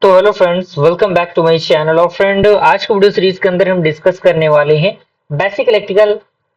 तो hello friends, welcome back to my channel. और friend, आज के वीडियो सीरीज के अंदर हम डिस्कस करने वाले हैं basic electrical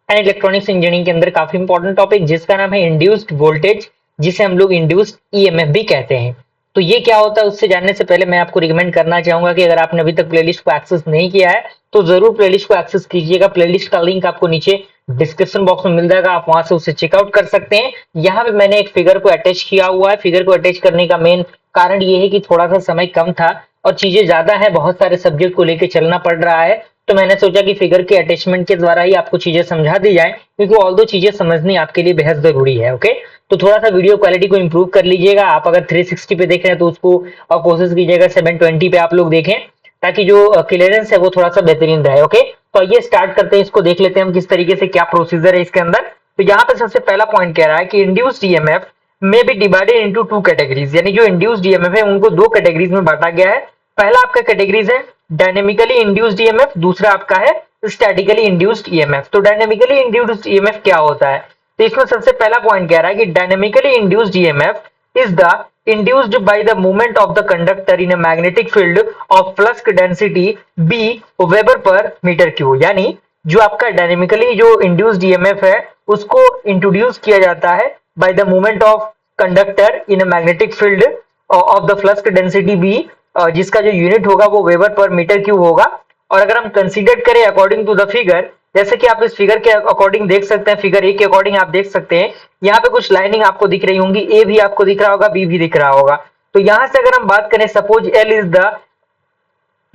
and electronics engineering के अंदर काफी इंपॉर्टेंट टॉपिक जिसका नाम है इंड्यूस्ड वोल्टेज, जिसे हम लोग इंड्यूस्ड ईएमएफ भी कहते हैं। तो ये क्या होता है, उससे जानने से पहले मैं आपको रिकमेंड करना चाहूंगा कि अगर आपने अभी तक प्लेलिस्ट को एक्सेस नहीं किया है तो जरूर प्लेलिस्ट को एक्सेस कीजिएगा। प्लेलिस्ट का लिंक आपको नीचे डिस्क्रिप्शन बॉक्स में मिल जाएगा, आप वहां से उसे चेकआउट कर सकते हैं। यहाँ पे मैंने एक फिगर को अटैच किया हुआ है। फिगर को अटैच करने का मेन कारण ये है कि थोड़ा सा समय कम था और चीजें ज्यादा है, बहुत सारे सब्जेक्ट को लेके चलना पड़ रहा है। तो मैंने सोचा कि फिगर के अटैचमेंट के द्वारा ही आपको चीजें समझा दी जाए, क्योंकि ऑल दो चीजें समझनी आपके लिए बेहद जरूरी है। ओके, तो थोड़ा सा वीडियो क्वालिटी को इंप्रूव कर लीजिएगा। आप अगर 360 पे देख रहे हैं तो उसको कोशिश कीजिएगा 720 पे आप लोग देखें, ताकि जो क्लियरेंस है वो थोड़ा सा बेहतरीन रहे। ओके, तो ये स्टार्ट करते हैं, इसको देख लेते हैं हम किस तरीके से, क्या प्रोसीजर है इसके अंदर। तो यहाँ पे सबसे पहला पॉइंट कह रहा है कि इंड्यूस्ड ईएमएफ में be divided into two categories, यानी जो इंड्यूस्ड ईएमएफ है उनको दो कैटेगरीज में बांटा गया है। पहला आपका कैटेगरीज है डायनेमिकली इंड्यूस्ड ईएमएफ, दूसरा आपका है स्टैटिकली इंड्यूस्ड ईएमएफ। तो डायनेमिकली इंड्यूस्ड ईएमएफ क्या होता है, तो इसमें सबसे पहला पॉइंट कह रहा है कि dynamically induced EMF is the induced by the movement of the conductor in a magnetic field of flux density b weber per metre cube. यानी जो आपका डायनेमिकली जो इंड्यूस्ड ईएमएफ है उसको इंट्रोड्यूस किया जाता है by the movement of conductor in a magnetic field of the flux density B, जिसका जो यूनिट होगा वो वेबर पर मीटर क्यूब होगा। और अगर हम कंसीडर करें अकॉर्डिंग टू द फिगर, जैसे कि आप इस फिगर के अकॉर्डिंग देख सकते हैं, फिगर ए के अकॉर्डिंग आप देख सकते हैं, यहाँ पे कुछ लाइनिंग आपको दिख रही होंगी, ए भी आपको दिख रहा होगा, बी भी दिख रहा होगा। तो यहाँ से अगर हम बात करें, सपोज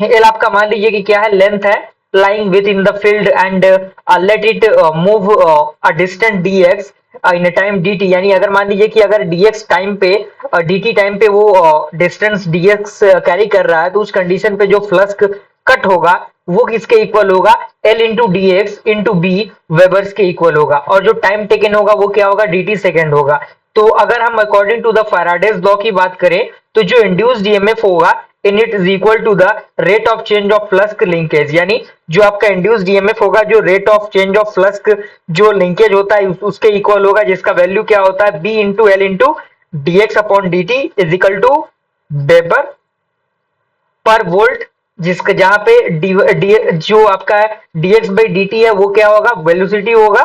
एल आपका मान लीजिए कि क्या है, लेंथ है lying within the field and let it move a distant dx in a time dt। यानी अगर मान लीजिए कि अगर dx टाइम पे dt टाइम पे वो डिस्टेंस dx कैरी कर रहा है, तो उस कंडीशन पे जो फ्लक्स कट होगा वो किसके इक्वल होगा, L into D X into B webers के इक्वल होगा। और जो टाइम टेकन होगा वो क्या होगा, dt सेकेंड होगा। तो अगर हम according to the Faraday's law की बात करें तो जो इंड्यूस्ड ईएमएफ होगा in it is equal to the rate of change of flux linkage. यानी जो आपका इंड्यूस्ड ईएमएफ होगा जो rate of change of flux जो लिंकेज होता है उसके इक्वल होगा, जिसका वैल्यू क्या होता है, B into L into D X upon D T is equal to weber per volt, जिसका जहां पे जो आपका dx बाई डी टी है वो क्या होगा, वेलोसिटी होगा,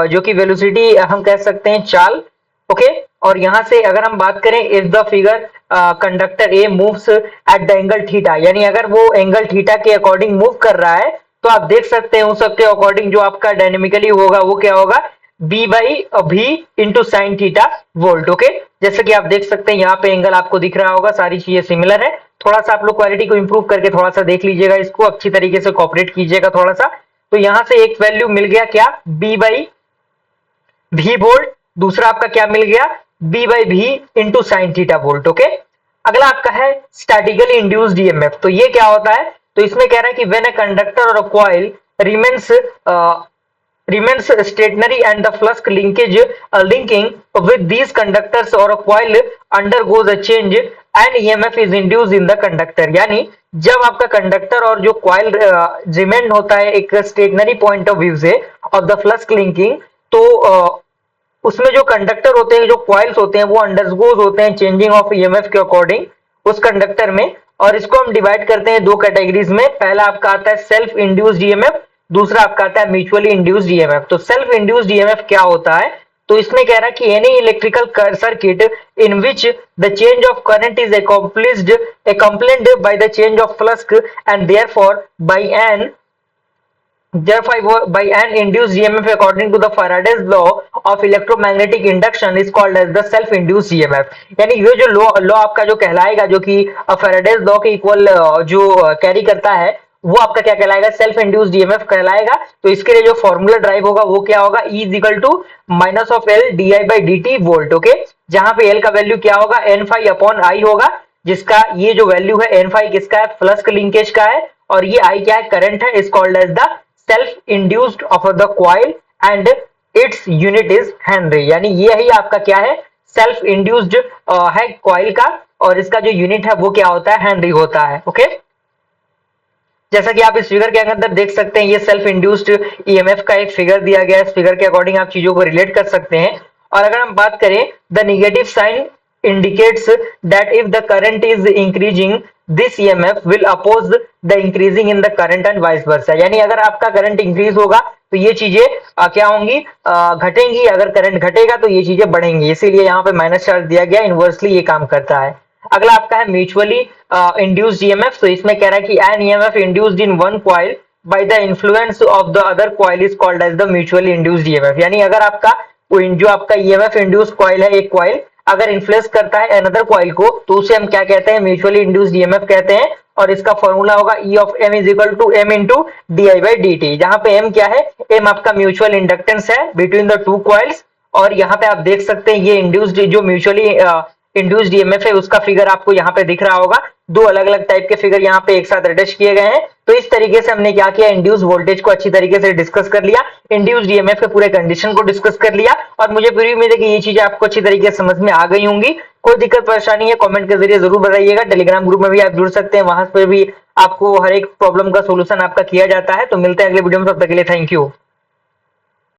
जो कि वेलोसिटी हम कह सकते हैं चाल। ओके, और यहां से अगर हम बात करें, if the figure conductor A moves at the angle theta, यानी अगर वो एंगल थीटा के अकॉर्डिंग मूव कर रहा है तो आप देख सकते हैं उस सबके अकॉर्डिंग जो आपका डायनेमिकली होगा वो क्या होगा, बी बाई भी into sine theta volt. Okay, जैसे कि आप देख सकते हैं यहाँ पे एंगल आपको दिख रहा होगा, सारी चीजें सिमिलर है। थोड़ा सा आप लोग क्वालिटी को इंप्रूव करके थोड़ा सा देख लीजिएगा, इसको अच्छी तरीके से कॉपरेट कीजिएगा थोड़ा सा। तो यहां से एक वैल्यू मिल गया क्या, बी बाई भी वोल्ट, दूसरा आपका क्या मिल गया, बी बाई भी into sine theta volt. Okay, अगला आपका है स्टैटिकली इंड्यूस्ड ईएमएफ। तो ये क्या होता है, तो इसमें कह रहा है कि व्हेन अ कंडक्टर और a coil remains stationary and the flux linkage linking with these conductors or a coil undergoes a change and EMF is induced in the conductor। यानी जब आपका कंडक्टर और जो कॉइल रिमेन होता है एक stationary point of view से of the flux linking, तो उसमें जो कंडक्टर होते हैं, जो कॉइल्स होते हैं, वो अंडरगोज होते हैं चेंजिंग ऑफ ईएमएफ के अकॉर्डिंग उस कंडक्टर में। और इसको हम डिवाइड करते हैं दो कैटेगरीज में। पहला आपका आता है सेल्फ इंड्यूस्ड ईएमएफ, दूसरा आपका आता है म्यूचुअली इंड्यूस्ड ईएमएफ। तो सेल्फ इंड्यूस्ड ईएमएफ क्या होता है, तो इसमें कह रहा है कि any electrical circuit in which the change of current is accompanied by the change of flux and therefore by an induced EMF according to the Faraday's law of electromagnetic induction is called as the self-induced EMF। यानी ये जो law आपका जो कहलाएगा, जो कि Faraday's law के equal जो कैरी करता है, वो आपका क्या कहलाएगा, सेल्फ इंड्यूस्ड ईएमएफ कहलाएगा। तो इसके लिए जो फॉर्मूला ड्राइव होगा वो क्या होगा, E is equal to minus of L D I by D T volt. Okay, जहां पे एल का वैल्यू क्या होगा, एन फाई अपॉन आई होगा, जिसका ये जो वैल्यू है एन फाई किसका है, फ्लक्स लिंकेज का है, और ये आई क्या है, करंट है, is called as the self induced of the coil and it's unit is henry. यानी ये ही आपका क्या है, सेल्फ इंड्यूस्ड है कॉइल का, और इसका जो यूनिट है वो क्या होता है, हेनरी होता है। ओके, जैसा कि आप इस फिगर के अंदर देख सकते हैं, ये सेल्फ इंड्यूस्ड ईएमएफ का एक फिगर दिया गया है। इस फिगर के अकॉर्डिंग आप चीजों को रिलेट कर सकते हैं। और अगर हम बात करें the negative sign indicates that if the current is increasing, this EMF will oppose the increasing in the current and vice versa। यानी अगर आपका करंट इंक्रीज होगा तो ये चीजें क्या होंगी, घटेंगी, अगर करंट घटेगा तो ये चीजें बढ़ेंगी, इसीलिए यहाँ पे माइनस चार्ज दिया गया, इनवर्सली ये काम करता है। अगला आपका है म्यूचुअली इंड्यूस्ड ईएमएफ। तो इसमें कह रहा है कि an EMF induced in one coil by the influence of the other coil is called as the mutually induced EMF. यानी अगर आपका जो आपका ईएमएफ इंड्यूस्ड कॉइल है, एक कॉइल अगर इन्फ्लुएंस करता है अनदर कॉइल को, तो उसे हम क्या कहते हैं, म्यूचुअली इंड्यूस्ड ईएमएफ कहते हैं। और इसका फॉर्मूला होगा E of M is equal to M into di/dt, जहां पे M क्या है, M आपका म्यूचुअल इंडक्टेंस है बिटवीन द टू कॉइल्स। और यहाँ पे आप देख सकते हैं ये इंड्यूस्ड जो म्यूचुअली इंड्यूस्ड ईएमएफ है उसका फिगर आपको यहाँ पे दिख रहा होगा। दो अलग अलग टाइप के फिगर यहाँ पे एक साथ अटैच किए गए हैं। तो इस तरीके से हमने क्या किया, इंड्यूस्ड वोल्टेज को अच्छी तरीके से डिस्कस कर लिया, इंड्यूस्ड ईएमएफ के पूरे कंडीशन को डिस्कस कर लिया। और मुझे पूरी उम्मीद है कि ये चीजें आपको अच्छी तरीके से समझ में आ गई होंगी। कोई दिक्कत परेशानी है कमेंट के जरिए जरूर बताइएगा। टेलीग्राम ग्रुप में भी आप जुड़ सकते हैं, वहां पर भी आपको हर एक प्रॉब्लम का सोल्यूशन आपका किया जाता है। तो मिलते हैं अगले वीडियो में, तब तक के लिए थैंक यू।